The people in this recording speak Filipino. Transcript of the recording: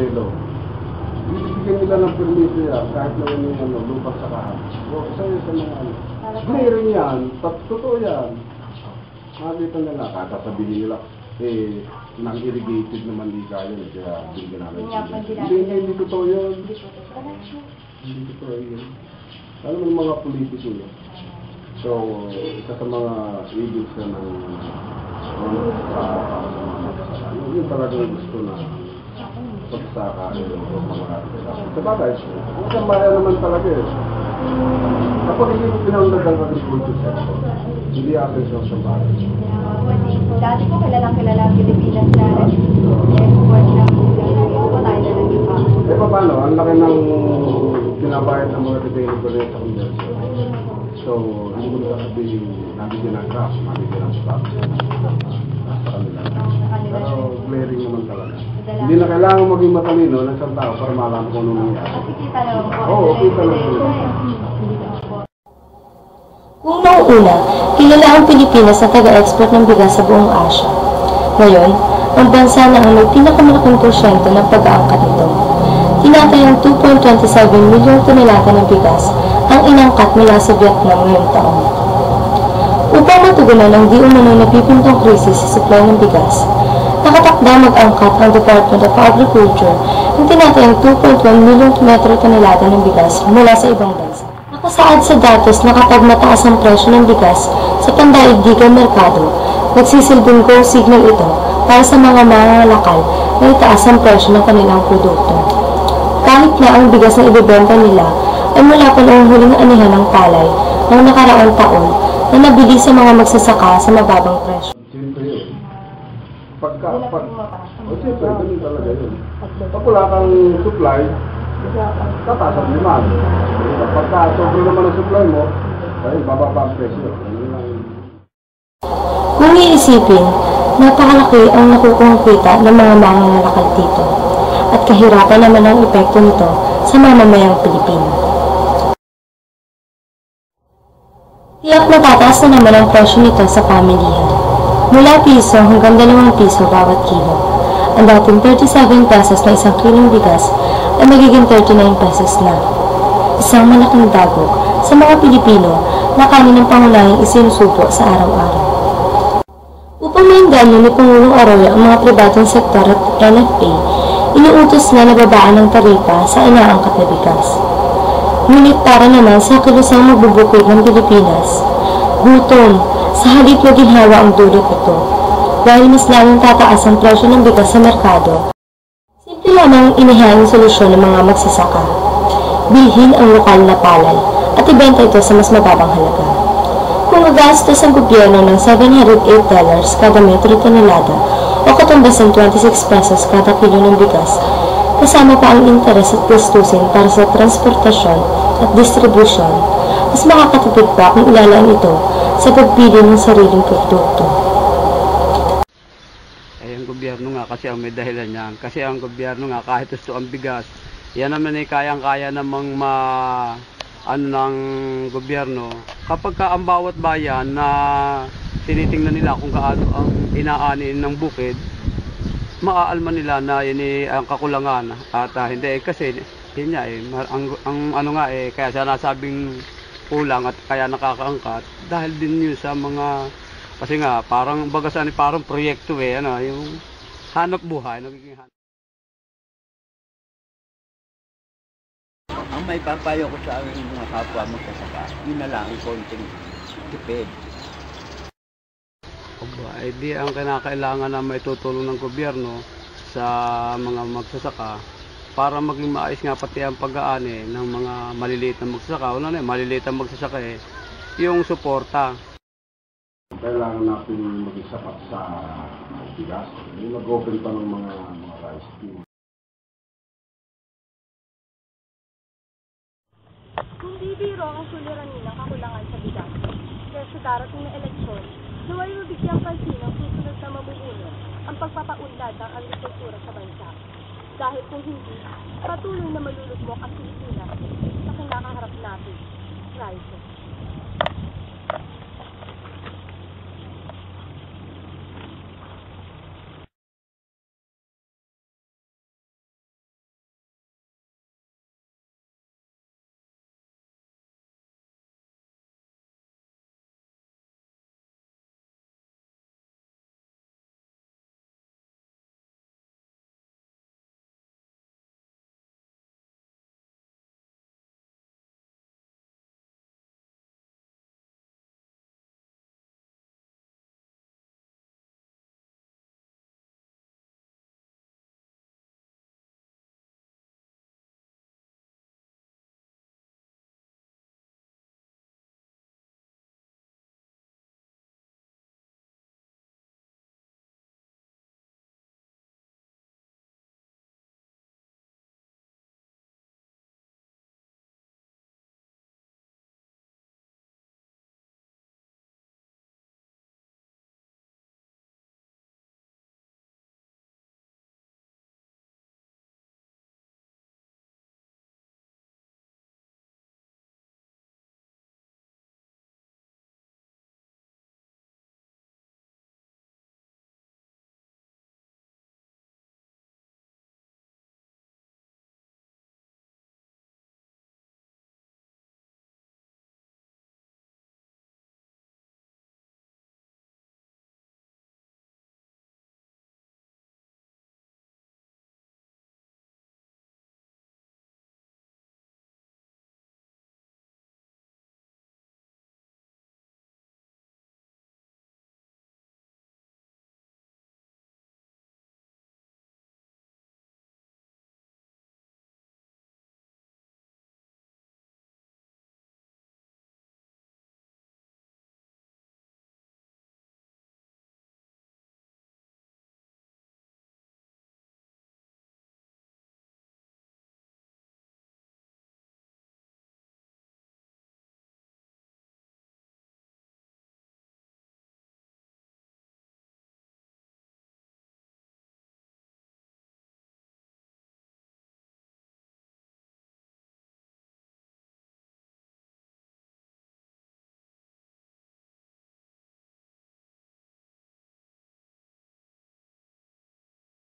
modelo. Bibigyan nila ng permiso yan, kahit na yun yung lupa sa kahan. O, isa yun sa mga ano. Clearing yan, totoo yan. Makikita nila, kakasabihin nila, nang-irrigated naman di kaya, kaya bigyan namin. Hindi totoo yun. Hindi totoo yun. Alam mo yung mga politiko yun. So, isa sa mga agents na ng yun talagang gusto na pagsaka yung mga natin. Sa bagay, isang bayan naman talaga eh. Kapag hindi mo pinanunod ang agriculture sector, hindi atin sa bagay. Dati po kilalang ang Pilipinas na export ng po tayo na lang iba. Eh paano? Ang laki ng pinabayad ng mga retailing ko rin sa conversion. So, hindi mo na sabihin, nabigyan ng craft, nabigyan ng stock. Nasa kanila. Pero clearing naman talaga. Hindi na kailangan maging matalino ng isang tao para malaman kung ano nangyari. Kita naman po. Oo, kita naman po. Kung nauuna, kilala ang Pilipinas na taga-export ng bigas sa buong Asia. Ngayon, ang bansa na ang may pinakamalaking porsyento ng pag-aangkat nito. Tinatayang 2.27 milyong tonelada ng bigas ang inangkat mula sa Vietnam ngayong taon. Upang matugunan ang di umano'y napipintong krisis sa supply ng bigas, nakatakda mag-angkat ang Department of Agriculture ng tinatayang 2.1 milyong metro tonelada ng bigas mula sa ibang bansa. Nakasaad sa datos na kapag mataas ang presyo ng bigas sa pandaigdigang merkado, nagsisilbing go signal ito para sa mga mangangalakal na itaas ang presyo ng kanilang produkto. Kahit na ang bigas na ibebenta nila ay mula pa noong huling anihan ng palay ng nakaraang taon na nabili sa mga magsasaka sa mababang presyo. Siyempre yun. Siyempre, ganun talaga yun. Pag wala kang supply, tataas ang demand. Pagka sobrang naman ang supply mo, ay bababa ang presyo. Kung iisipin, napakalaki ang nakukuhang kita ng mga mangangalakal dito at kahirapan naman ang epekto nito sa mamamayang Pilipino. Tiyak matataas na naman ang presyo nito sa pamilihan. Mula piso hanggang 2 piso bawat kilo. Ang dating 37 pesos na isang kilong bigas ay magiging 39 pesos na. Isang malaking dagok sa mga Pilipino na kaninang pangunahing isinusubo sa araw-araw. Upang maingganyo ni Pangulong Arroyo ang mga pribadong sektor at NFA, inuutos na babaan ng taripa sa inaangkat na bigas. Ngunit para naman sa kilusang magbubukid ng Pilipinas, gutom sa halip na ginhawa ang dulot ito. Dahil mas lalong tataas ang presyo ng bigas sa merkado, simple lamang inihaing solusyon ng mga magsasaka. Bilhin ang lokal na palay at ibenta ito sa mas mababang halaga. Kung gagastos ang gobyerno ng $708 kada metro tonelada o katumbas ng 26 pesos kada kilo ng bigas, kasama pa ang interes at gastusin para sa transportasyon at distribusyon, mas makakatipid pa kung ilalaan ito sa pagpili ng sariling produkto. Ang gobyerno nga kasi ang may dahilan niyan. Kasi ang gobyerno nga kahit gusto ang bigas, yan naman ay kayang-kaya namang ng gobyerno. Kapag ka ang bawat bayan na tinitingnan nila kung gaano ang inaanin ng bukid, maaalman nila na yun ang kakulangan at hindi kasi yun nga ang ano nga kaya siya nasabing kulang at kaya nakakaangkat dahil din yun sa mga kasi nga parang bagasan parang proyekto yung hanap buhay nagiging hanap. Ang may papayo ko sa aming mga kapwa magsasaka, yun na lang ang konting tipid. Di ang kinakailangan na may tutulong ng gobyerno sa mga magsasaka para maging maayos nga pati ang pag-aani ng mga maliliit na magsasaka. Una na maliliit na magsasaka yung suporta. Kailangan natin maging sapat sa bigas. Yung nag-open pa ng mga rice field. Kung bibiro ang suliranin ng kakulangan sa bigas, kaya sa darating na eleksyon, naway mabigyang pansin ang susunod na mamumuno ang pagpapaunlad ng agrikultura sa bansa. Dahil kung hindi, patuloy na malulugmok ang Pilipinas sa kinakaharap natin. Crisis.